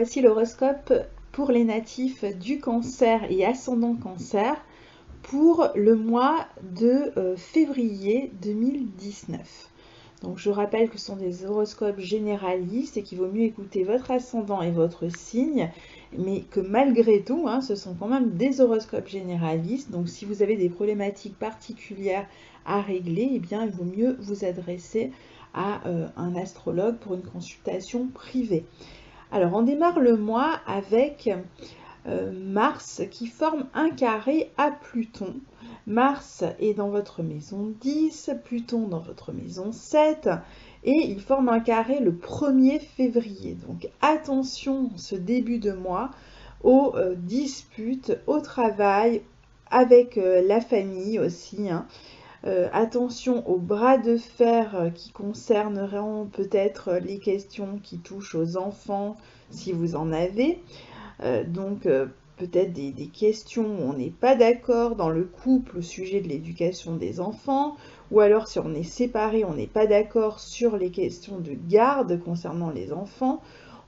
voici l'horoscope pour les natifs du Cancer et ascendant Cancer pour le mois de février 2019. Donc je rappelle que ce sont des horoscopes généralistes et qu'il vaut mieux écouter votre ascendant et votre signe, mais que malgré tout, ce sont quand même des horoscopes généralistes. Donc si vous avez des problématiques particulières à régler, eh bien il vaut mieux vous adresser à un astrologue pour une consultation privée. Alors on démarre le mois avec Mars qui forme un carré à Pluton. Mars est dans votre maison 10, Pluton dans votre maison 7 et il forme un carré le 1er février. Donc attention ce début de mois aux disputes au travail, avec la famille aussi. Attention aux bras de fer qui concerneront peut-être les questions qui touchent aux enfants si vous en avez. Peut-être des questions où on n'est pas d'accord dans le couple au sujet de l'éducation des enfants, ou alors si on est séparé, on n'est pas d'accord sur les questions de garde concernant les enfants.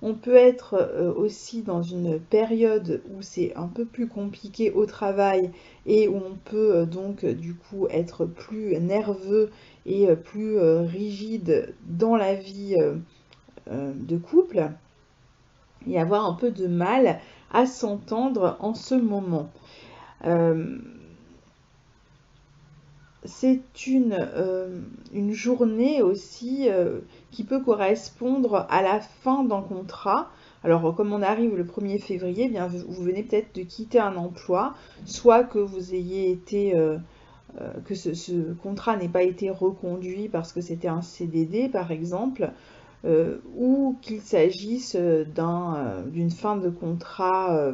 On peut être aussi dans une période où c'est un peu plus compliqué au travail et où on peut donc du coup être plus nerveux et plus rigide dans la vie de couple et avoir un peu de mal à s'entendre en ce moment. C'est une journée aussi qui peut correspondre à la fin d'un contrat. Alors, comme on arrive le 1er février, eh bien, vous venez peut-être de quitter un emploi, soit que vous ayez été, que ce contrat n'ait pas été reconduit parce que c'était un CDD, par exemple, ou qu'il s'agisse d'une fin de contrat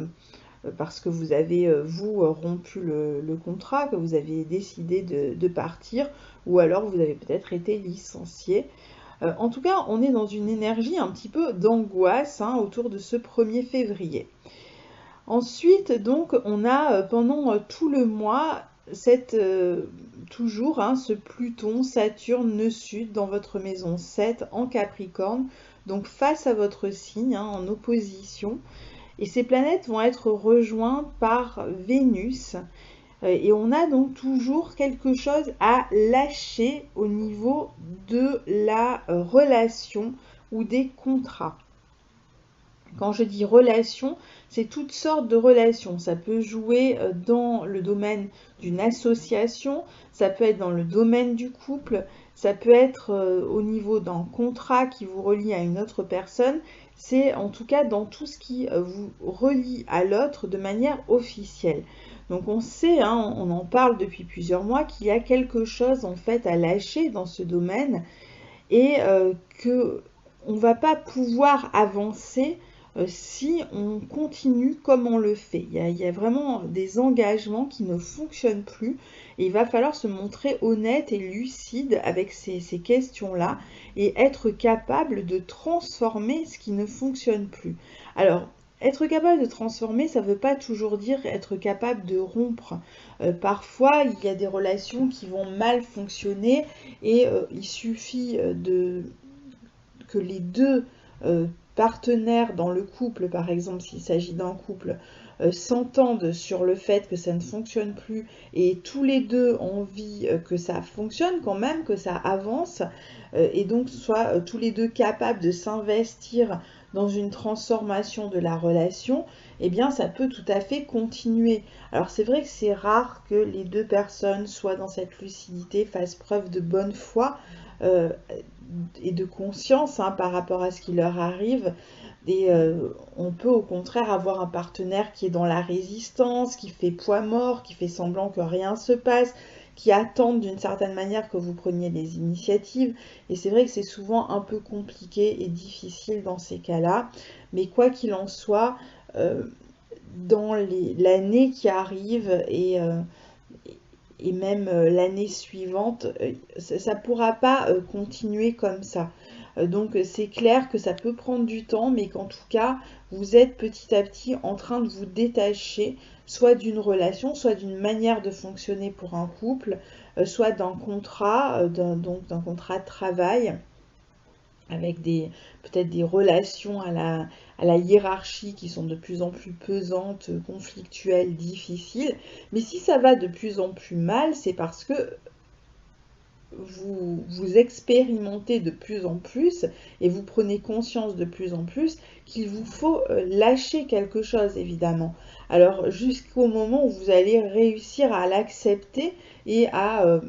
parce que vous avez, vous, rompu le contrat, que vous avez décidé de partir, ou alors vous avez peut-être été licencié. En tout cas, on est dans une énergie un petit peu d'angoisse autour de ce 1er février. Ensuite, donc, on a pendant tout le mois toujours ce Pluton, Saturne, nœud sud dans votre maison 7 en Capricorne, donc face à votre signe, en opposition. Et ces planètes vont être rejointes par Vénus. Et on a donc toujours quelque chose à lâcher au niveau de la relation ou des contrats. Quand je dis relation, c'est toutes sortes de relations. Ça peut jouer dans le domaine d'une association, ça peut être dans le domaine du couple, ça peut être au niveau d'un contrat qui vous relie à une autre personne. C'est en tout cas dans tout ce qui vous relie à l'autre de manière officielle. Donc on sait, on en parle depuis plusieurs mois, qu'il y a quelque chose en fait à lâcher dans ce domaine et que on ne va pas pouvoir avancer si on continue comme on le fait. Il y a vraiment des engagements qui ne fonctionnent plus et il va falloir se montrer honnête et lucide avec ces questions-là et être capable de transformer ce qui ne fonctionne plus. Alors, être capable de transformer, ça ne veut pas toujours dire être capable de rompre. Parfois, il y a des relations qui vont mal fonctionner et il suffit que les deux partenaires dans le couple, par exemple s'il s'agit d'un couple, s'entendent sur le fait que ça ne fonctionne plus et tous les deux ont envie que ça fonctionne quand même, que ça avance et donc soient tous les deux capables de s'investir dans une transformation de la relation, eh bien ça peut tout à fait continuer. Alors c'est vrai que c'est rare que les deux personnes soient dans cette lucidité, fassent preuve de bonne foi et de conscience par rapport à ce qui leur arrive. Et on peut au contraire avoir un partenaire qui est dans la résistance, qui fait poids mort, qui fait semblant que rien se passe, qui attend d'une certaine manière que vous preniez des initiatives. Et c'est vrai que c'est souvent un peu compliqué et difficile dans ces cas-là. Mais quoi qu'il en soit, dans l'année qui arrive et même l'année suivante, ça ne pourra pas continuer comme ça. Donc c'est clair que ça peut prendre du temps, mais qu'en tout cas, vous êtes petit à petit en train de vous détacher, soit d'une relation, soit d'une manière de fonctionner pour un couple, soit d'un contrat, donc d'un contrat de travail. avec peut-être des relations à la hiérarchie qui sont de plus en plus pesantes, conflictuelles, difficiles. Mais si ça va de plus en plus mal, c'est parce que vous expérimentez de plus en plus et vous prenez conscience de plus en plus qu'il vous faut lâcher quelque chose, évidemment. Alors, jusqu'au moment où vous allez réussir à l'accepter et à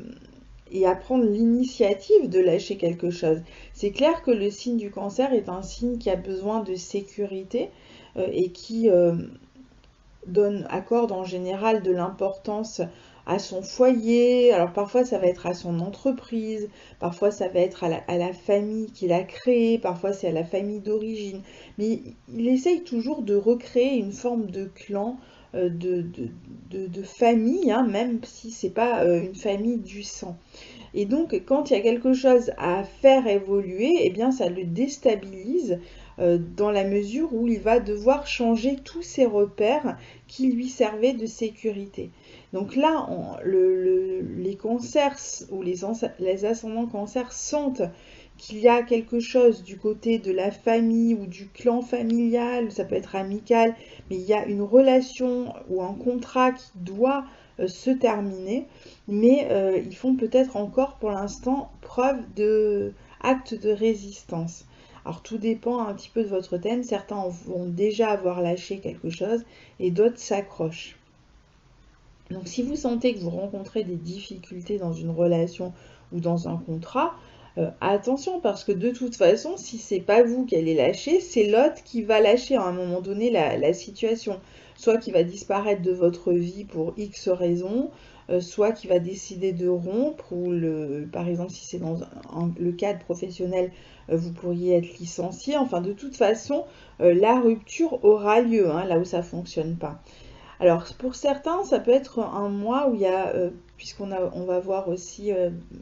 prendre l'initiative de lâcher quelque chose. C'est clair que le signe du cancer est un signe qui a besoin de sécurité et qui accorde en général de l'importance à son foyer. Alors parfois ça va être à son entreprise, parfois ça va être à la famille qu'il a créée, parfois c'est à la famille d'origine. Mais il essaye toujours de recréer une forme de clan, de famille, hein, même si c'est pas une famille du sang. Et donc, quand il y a quelque chose à faire évoluer, eh bien, ça le déstabilise dans la mesure où il va devoir changer tous ses repères qui lui servaient de sécurité. Donc là, les cancers ou les ascendants cancers sentent qu'il y a quelque chose du côté de la famille ou du clan familial, ça peut être amical, mais il y a une relation ou un contrat qui doit se terminer, mais ils font peut-être encore pour l'instant preuve d'actes de résistance. Alors tout dépend un petit peu de votre thème, certains vont déjà avoir lâché quelque chose et d'autres s'accrochent. Donc si vous sentez que vous rencontrez des difficultés dans une relation ou dans un contrat, attention parce que de toute façon, si c'est pas vous qui allez lâcher, c'est l'autre qui va lâcher à un moment donné la situation. Soit qui va disparaître de votre vie pour X raisons, soit qui va décider de rompre, ou par exemple si c'est dans le cadre professionnel, vous pourriez être licencié. Enfin de toute façon, la rupture aura lieu hein, là où ça fonctionne pas. Alors pour certains, ça peut être un mois où il y a, on va voir aussi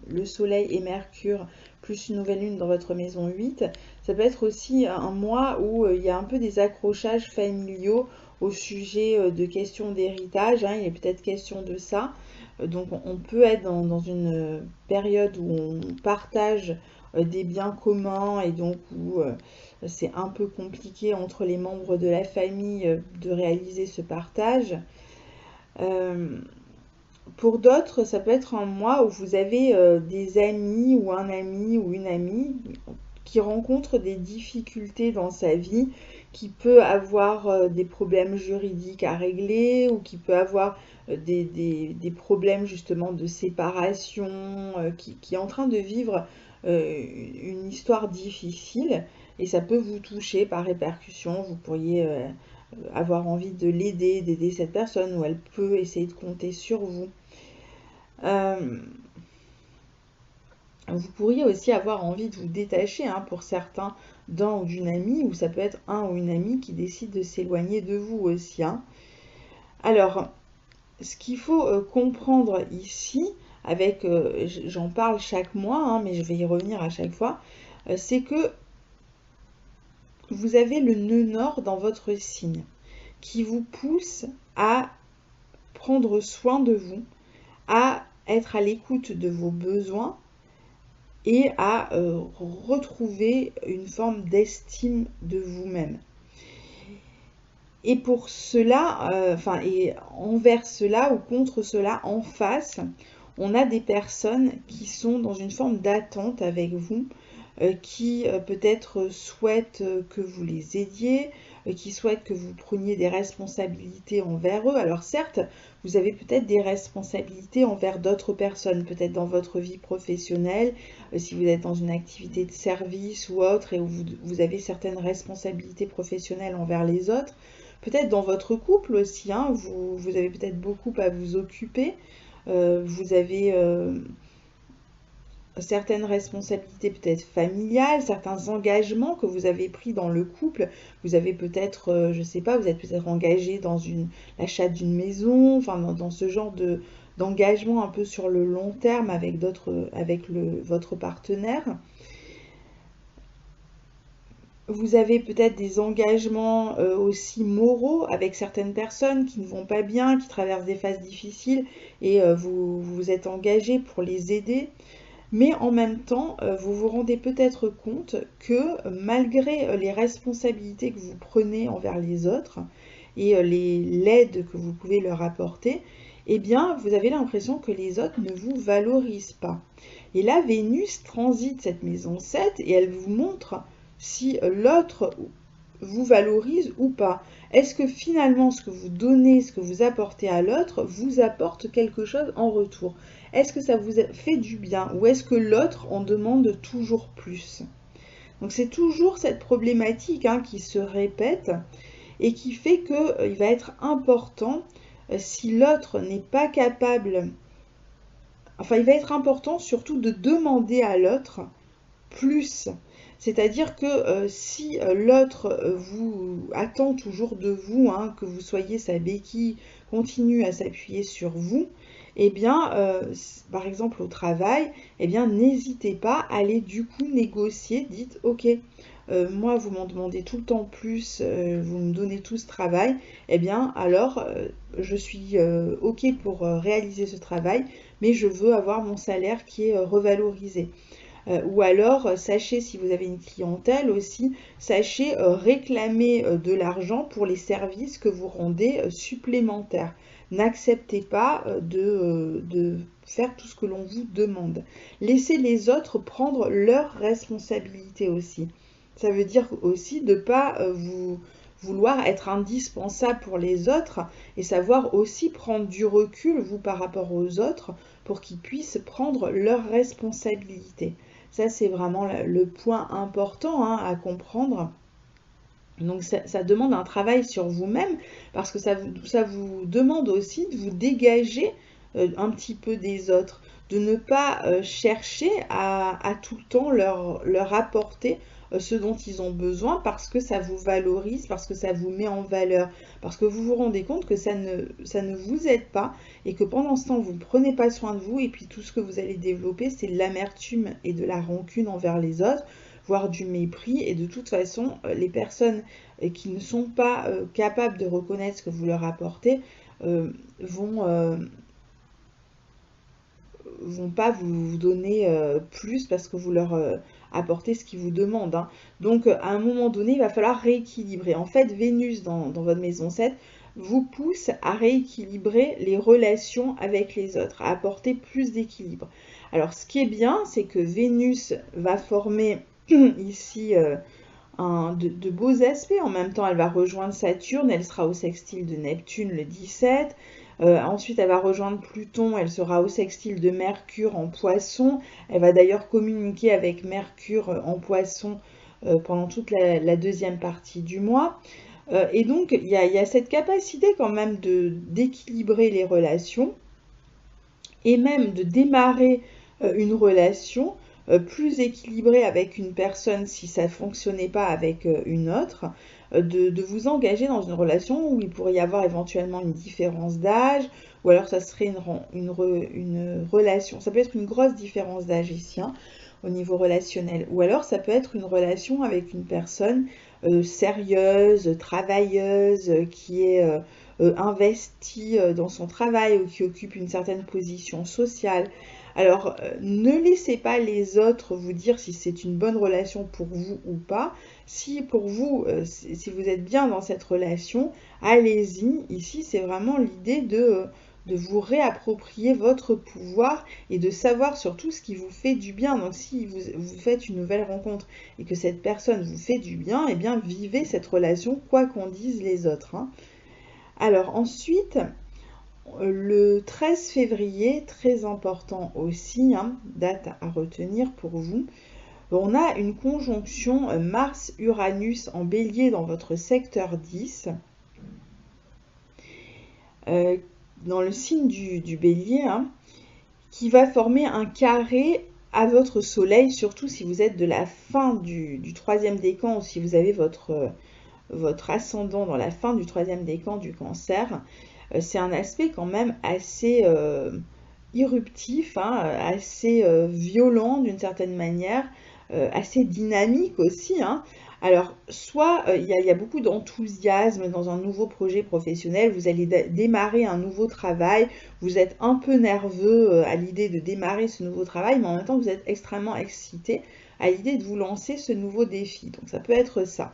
le Soleil et Mercure plus une nouvelle lune dans votre maison 8, ça peut être aussi un mois où il y a un peu des accrochages familiaux au sujet de questions d'héritage, hein, il est peut-être question de ça. Donc on peut être dans une période où on partage des biens communs et donc où c'est un peu compliqué entre les membres de la famille de réaliser ce partage. Pour d'autres, ça peut être un mois où vous avez des amis ou un ami ou une amie qui rencontre des difficultés dans sa vie, qui peut avoir des problèmes juridiques à régler ou qui peut avoir des problèmes justement de séparation, qui est en train de vivre une histoire difficile et ça peut vous toucher par répercussion. Vous pourriez avoir envie de l'aider, d'aider cette personne ou elle peut essayer de compter sur vous. Vous pourriez aussi avoir envie de vous détacher hein, pour certains d'un ou d'une amie, ou ça peut être un ou une amie qui décide de s'éloigner de vous aussi. Hein. Alors, ce qu'il faut comprendre ici, j'en parle chaque mois, hein, mais je vais y revenir à chaque fois, c'est que vous avez le nœud nord dans votre signe qui vous pousse à prendre soin de vous, à être à l'écoute de vos besoins et à retrouver une forme d'estime de vous-même. Et pour cela, et envers cela ou contre cela, en face, on a des personnes qui sont dans une forme d'attente avec vous, qui peut-être souhaitent que vous les aidiez, qui souhaitent que vous preniez des responsabilités envers eux. Alors certes, vous avez peut-être des responsabilités envers d'autres personnes, peut-être dans votre vie professionnelle, si vous êtes dans une activité de service ou autre, et où vous avez certaines responsabilités professionnelles envers les autres. Peut-être dans votre couple aussi, hein, vous avez peut-être beaucoup à vous occuper, vous avez certaines responsabilités peut-être familiales, certains engagements que vous avez pris dans le couple. Vous avez peut-être, je sais pas, vous êtes peut-être engagé dans l'achat d'une maison, enfin dans ce genre d'engagement un peu sur le long terme avec votre partenaire. Vous avez peut-être des engagements aussi moraux avec certaines personnes qui ne vont pas bien, qui traversent des phases difficiles et vous vous êtes engagé pour les aider. mais en même temps, vous vous rendez peut-être compte que malgré les responsabilités que vous prenez envers les autres et l'aide que vous pouvez leur apporter, eh bien, vous avez l'impression que les autres ne vous valorisent pas. Et là, Vénus transite cette maison 7 et elle vous montre si l'autre vous valorise ou pas. Est-ce que finalement ce que vous donnez, ce que vous apportez à l'autre, vous apporte quelque chose en retour? Est-ce que ça vous fait du bien ou est-ce que l'autre en demande toujours plus? Donc c'est toujours cette problématique qui se répète et qui fait qu'il va être important, si l'autre n'est pas capable, enfin il va être important surtout de demander à l'autre plus. C'est-à-dire que si l'autre vous attend toujours de vous, que vous soyez sa béquille, continue à s'appuyer sur vous, eh bien, par exemple au travail, eh bien, n'hésitez pas à aller du coup négocier. Dites, ok, moi vous m'en demandez tout le temps plus, vous me donnez tout ce travail, eh bien alors je suis ok pour réaliser ce travail, mais je veux avoir mon salaire qui est revalorisé. Ou alors, sachez, si vous avez une clientèle aussi, sachez réclamer de l'argent pour les services que vous rendez supplémentaires. N'acceptez pas de faire tout ce que l'on vous demande. Laissez les autres prendre leurs responsabilités aussi. Ça veut dire aussi de ne pas vouloir être indispensable pour les autres et savoir aussi prendre du recul, vous, par rapport aux autres, pour qu'ils puissent prendre leurs responsabilités. Ça, c'est vraiment le point important à comprendre. Donc, ça demande un travail sur vous-même parce que ça vous demande aussi de vous dégager un petit peu des autres, de ne pas chercher à tout le temps leur apporter ce dont ils ont besoin parce que ça vous valorise, parce que ça vous met en valeur, parce que vous vous rendez compte que ça ne vous aide pas et que pendant ce temps, vous ne prenez pas soin de vous et puis tout ce que vous allez développer, c'est de l'amertume et de la rancune envers les autres, voire du mépris. Et de toute façon, les personnes qui ne sont pas capables de reconnaître ce que vous leur apportez vont pas vous donner plus parce que vous leur apportez ce qu'ils vous demandent. Donc à un moment donné, il va falloir rééquilibrer. En fait, Vénus dans votre maison 7 vous pousse à rééquilibrer les relations avec les autres, à apporter plus d'équilibre. Alors ce qui est bien, c'est que Vénus va former ici de beaux aspects. En même temps, elle va rejoindre Saturne, elle sera au sextile de Neptune le 17. Ensuite, elle va rejoindre Pluton, elle sera au sextile de Mercure en Poisson. Elle va d'ailleurs communiquer avec Mercure en Poisson pendant toute la deuxième partie du mois. Et donc, il y a cette capacité quand même d'équilibrer les relations et même de démarrer une relation plus équilibrée avec une personne si ça ne fonctionnait pas avec une autre, de vous engager dans une relation où il pourrait y avoir éventuellement une différence d'âge, ou alors ça serait une relation, ça peut être une grosse différence d'âge ici, au niveau relationnel, ou alors ça peut être une relation avec une personne sérieuse, travailleuse, qui est investie dans son travail ou qui occupe une certaine position sociale. Alors, ne laissez pas les autres vous dire si c'est une bonne relation pour vous ou pas. Si pour vous, si vous êtes bien dans cette relation, allez-y. Ici, c'est vraiment l'idée de vous réapproprier votre pouvoir et de savoir surtout ce qui vous fait du bien. Donc si vous faites une nouvelle rencontre et que cette personne vous fait du bien, eh bien vivez cette relation quoi qu'en disent les autres. Alors ensuite, le 13 février, très important aussi, date à retenir pour vous, on a une conjonction Mars-Uranus en bélier dans votre secteur 10. Dans le signe du bélier, qui va former un carré à votre soleil, surtout si vous êtes de la fin du troisième décan ou si vous avez votre ascendant dans la fin du troisième décan du cancer. C'est un aspect quand même assez irruptif, assez violent d'une certaine manière, assez dynamique aussi, Alors, soit il y a beaucoup d'enthousiasme dans un nouveau projet professionnel, vous allez démarrer un nouveau travail, vous êtes un peu nerveux à l'idée de démarrer ce nouveau travail, mais en même temps, vous êtes extrêmement excité à l'idée de vous lancer ce nouveau défi. Donc, ça peut être ça.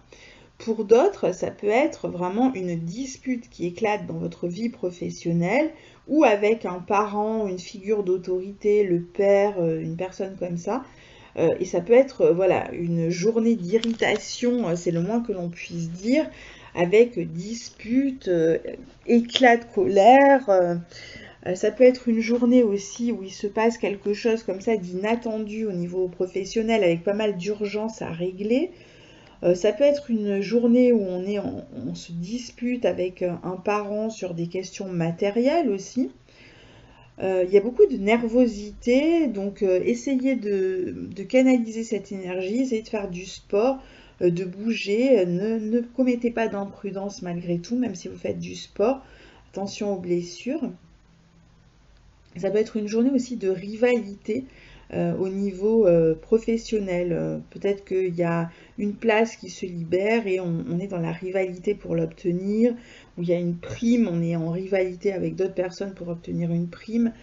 Pour d'autres, ça peut être vraiment une dispute qui éclate dans votre vie professionnelle ou avec un parent, une figure d'autorité, le père, une personne comme ça. Et ça peut être voilà, une journée d'irritation, c'est le moins que l'on puisse dire, avec dispute, éclat de colère. Ça peut être une journée aussi où il se passe quelque chose comme ça d'inattendu au niveau professionnel avec pas mal d'urgence à régler. Ça peut être une journée où on se dispute avec un parent sur des questions matérielles aussi. Il y a beaucoup de nervosité, donc essayez de canaliser cette énergie, essayez de faire du sport, de bouger, ne commettez pas d'imprudence malgré tout, même si vous faites du sport. Attention aux blessures. Ça peut être une journée aussi de rivalité au niveau professionnel. Peut-être qu'il y a une place qui se libère et on est dans la rivalité pour l'obtenir, ou il y a une prime, on est en rivalité avec d'autres personnes pour obtenir une prime.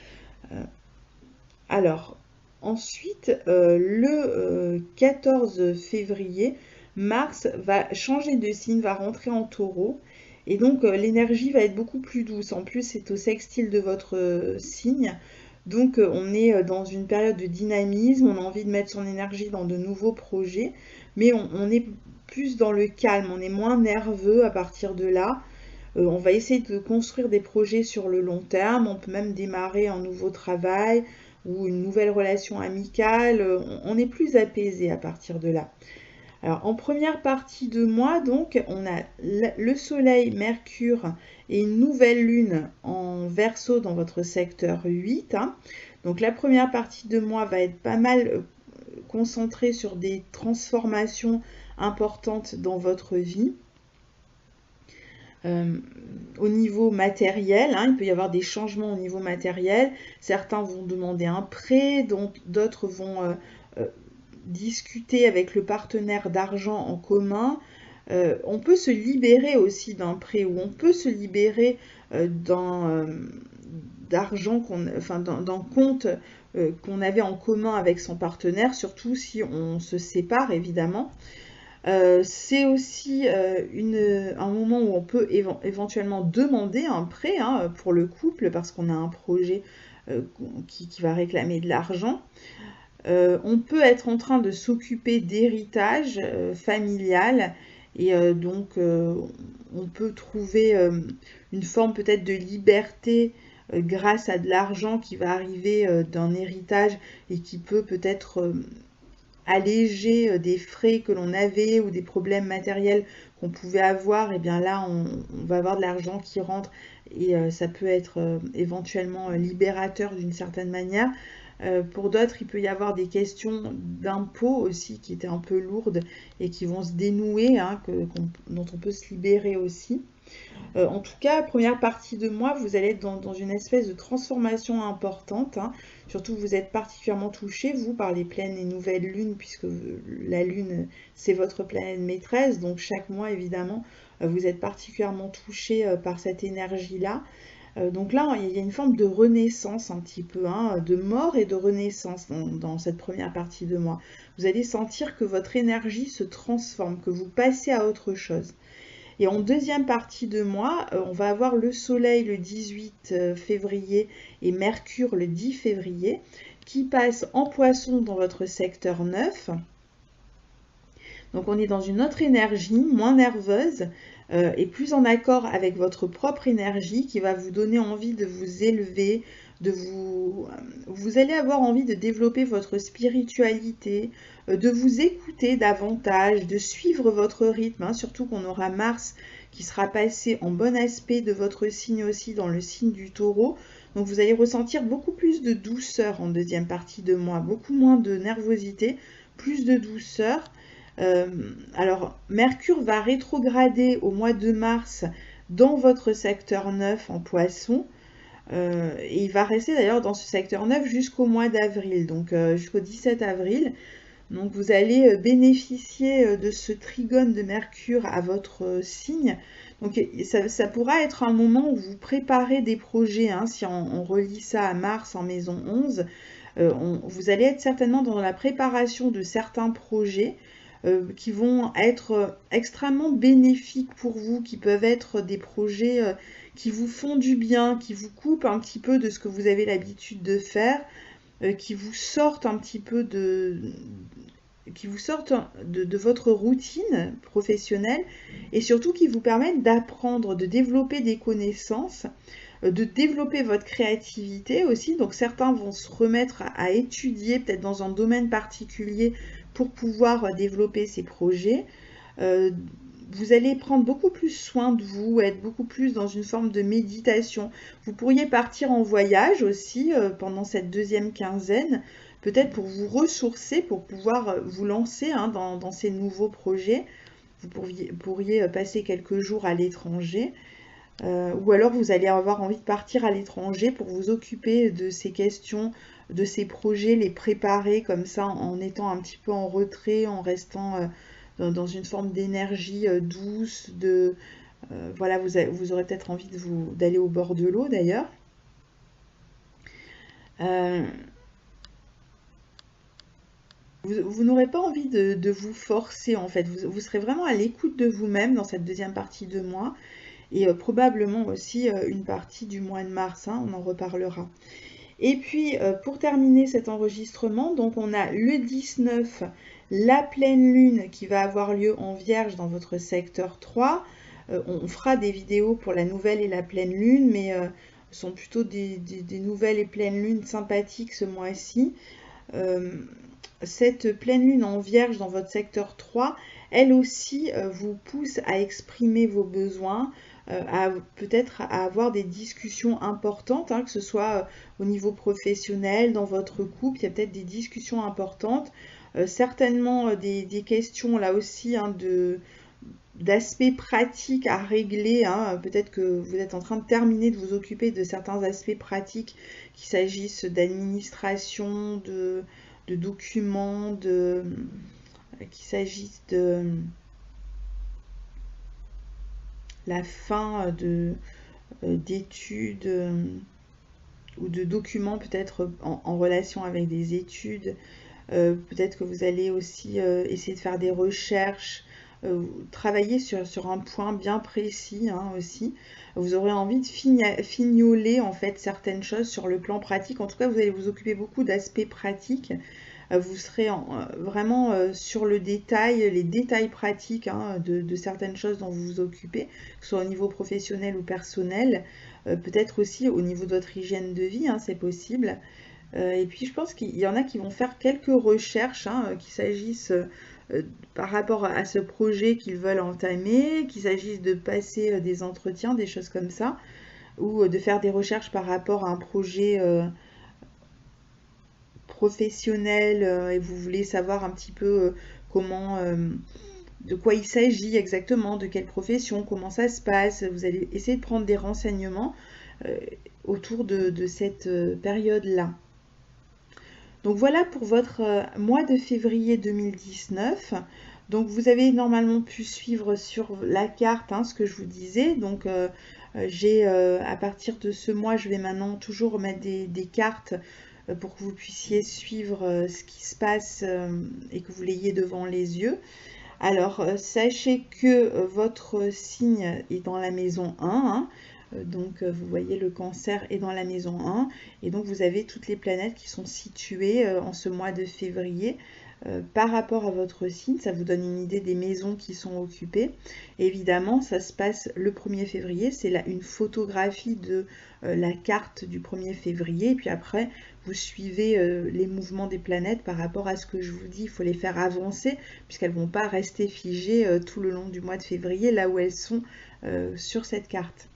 Alors, ensuite, le 14 février, Mars va changer de signe, va rentrer en Taureau. Et donc, l'énergie va être beaucoup plus douce. En plus, c'est au sextile de votre signe. Donc, on est dans une période de dynamisme. On a envie de mettre son énergie dans de nouveaux projets. Mais on est plus dans le calme. On est moins nerveux à partir de là. On va essayer de construire des projets sur le long terme. On peut même démarrer un nouveau travail ou une nouvelle relation amicale. On est plus apaisé à partir de là. Alors, en première partie de mois, donc, on a le Soleil, Mercure et une nouvelle lune en Verseau dans votre secteur 8. Donc, la première partie de mois va être pas mal concentrée sur des transformations importantes dans votre vie. Au niveau matériel, il peut y avoir des changements au niveau matériel. Certains vont demander un prêt, d'autres vont discuter avec le partenaire d'argent en commun. On peut se libérer aussi d'un prêt ou on peut se libérer d'argent, d'un compte qu'on avait en commun avec son partenaire, surtout si on se sépare évidemment. C'est aussi un moment où on peut éventuellement demander un prêt pour le couple parce qu'on a un projet qui va réclamer de l'argent. On peut être en train de s'occuper d'héritage familial et donc on peut trouver une forme peut-être de liberté grâce à de l'argent qui va arriver d'un héritage et qui peut peut-être alléger des frais que l'on avait ou des problèmes matériels qu'on pouvait avoir. Et bien là on va avoir de l'argent qui rentre et ça peut être éventuellement libérateur d'une certaine manière. Pour d'autres, il peut y avoir des questions d'impôts aussi qui étaient un peu lourdes et qui vont se dénouer, dont on peut se libérer aussi. En tout cas, première partie de mois, vous allez être dans une espèce de transformation importante. Surtout, vous êtes particulièrement touché, vous, par les pleines et nouvelles lunes, puisque la lune, c'est votre planète maîtresse. Donc, chaque mois, évidemment, vous êtes particulièrement touché par cette énergie-là. Donc là, il y a une forme de renaissance un petit peu, de mort et de renaissance dans cette première partie de mois. Vous allez sentir que votre énergie se transforme, que vous passez à autre chose. Et en deuxième partie de mois, on va avoir le Soleil le 18 février et Mercure le 10 février qui passent en Poisson dans votre secteur 9. Donc on est dans une autre énergie, moins nerveuse et plus en accord avec votre propre énergie qui va vous donner envie de vous élever, vous allez avoir envie de développer votre spiritualité, de vous écouter davantage, de suivre votre rythme, surtout qu'on aura Mars qui sera passé en bon aspect de votre signe aussi dans le signe du Taureau. Donc vous allez ressentir beaucoup plus de douceur en deuxième partie de mois, beaucoup moins de nervosité, plus de douceur. Alors, Mercure va rétrograder au mois de mars dans votre secteur 9 en Poisson. Et il va rester d'ailleurs dans ce secteur 9 jusqu'au mois d'avril, donc jusqu'au 17 avril. Donc vous allez bénéficier de ce trigone de Mercure à votre signe. Donc ça pourra être un moment où vous préparez des projets, hein, si on relie ça à Mars en maison 11. Vous allez être certainement dans la préparation de certains projets qui vont être extrêmement bénéfiques pour vous, qui peuvent être des projets qui vous font du bien, qui vous coupent un petit peu de ce que vous avez l'habitude de faire, qui vous sortent un petit peu de votre routine professionnelle et surtout qui vous permettent d'apprendre, de développer des connaissances, de développer votre créativité aussi. Donc certains vont se remettre à étudier peut-être dans un domaine particulier pour pouvoir développer ces projets. Vous allez prendre beaucoup plus soin de vous, être beaucoup plus dans une forme de méditation. Vous pourriez partir en voyage aussi pendant cette deuxième quinzaine, peut-être pour vous ressourcer, pour pouvoir vous lancer hein, dans ces nouveaux projets. Vous pourriez passer quelques jours à l'étranger. Ou alors vous allez avoir envie de partir à l'étranger pour vous occuper de ces questions, de ces projets, les préparer comme ça en étant un petit peu en retrait, en restant dans une forme d'énergie douce, voilà, vous aurez peut-être envie d'aller au bord de l'eau d'ailleurs. Vous n'aurez pas envie de vous forcer en fait, vous serez vraiment à l'écoute de vous-même dans cette deuxième partie de mois et probablement aussi une partie du mois de mars, hein, on en reparlera. Et puis pour terminer cet enregistrement, donc on a le 19, la pleine lune qui va avoir lieu en Vierge dans votre secteur 3. On fera des vidéos pour la nouvelle et la pleine lune, mais ce sont plutôt des nouvelles et pleines lunes sympathiques ce mois-ci. Cette pleine lune en Vierge dans votre secteur 3, elle aussi vous pousse à exprimer vos besoins, peut-être à avoir des discussions importantes, hein, que ce soit au niveau professionnel, dans votre couple, il y a peut-être des discussions importantes, certainement des questions là aussi hein, d'aspects pratiques à régler, hein. Peut-être que vous êtes en train de terminer de vous occuper de certains aspects pratiques, qu'il s'agisse d'administration, de documents, qu'il s'agisse de la fin d'études ou de documents peut-être en relation avec des études. Peut-être que vous allez aussi essayer de faire des recherches, travailler sur un point bien précis hein, aussi. Vous aurez envie de fignoler en fait certaines choses sur le plan pratique. En tout cas, vous allez vous occuper beaucoup d'aspects pratiques. Vous serez vraiment sur le détail, les détails pratiques hein, de certaines choses dont vous vous occupez, que ce soit au niveau professionnel ou personnel, peut-être aussi au niveau de votre hygiène de vie, hein, c'est possible. Et puis je pense qu'il y en a qui vont faire quelques recherches, hein, qu'il s'agisse par rapport à ce projet qu'ils veulent entamer, qu'il s'agisse de passer des entretiens, des choses comme ça, ou de faire des recherches par rapport à un projet professionnel et vous voulez savoir un petit peu comment, de quoi il s'agit exactement, de quelle profession, comment ça se passe. Vous allez essayer de prendre des renseignements autour de cette période-là. Donc voilà pour votre mois de février 2019. Donc vous avez normalement pu suivre sur la carte hein, ce que je vous disais. Donc j'ai à partir de ce mois, je vais maintenant toujours mettre des cartes pour que vous puissiez suivre ce qui se passe et que vous l'ayez devant les yeux. Alors sachez que votre signe est dans la maison 1, hein. Donc vous voyez le Cancer est dans la maison 1 et donc vous avez toutes les planètes qui sont situées en ce mois de février par rapport à votre signe. Ça vous donne une idée des maisons qui sont occupées. Et évidemment, ça se passe le 1er février. C'est là une photographie de la carte du 1er février. Et puis après, vous suivez les mouvements des planètes par rapport à ce que je vous dis. Il faut les faire avancer puisqu'elles ne vont pas rester figées tout le long du mois de février, là où elles sont sur cette carte.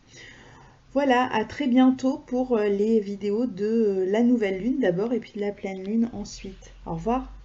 Voilà, à très bientôt pour les vidéos de la nouvelle lune d'abord et puis de la pleine lune ensuite. Au revoir.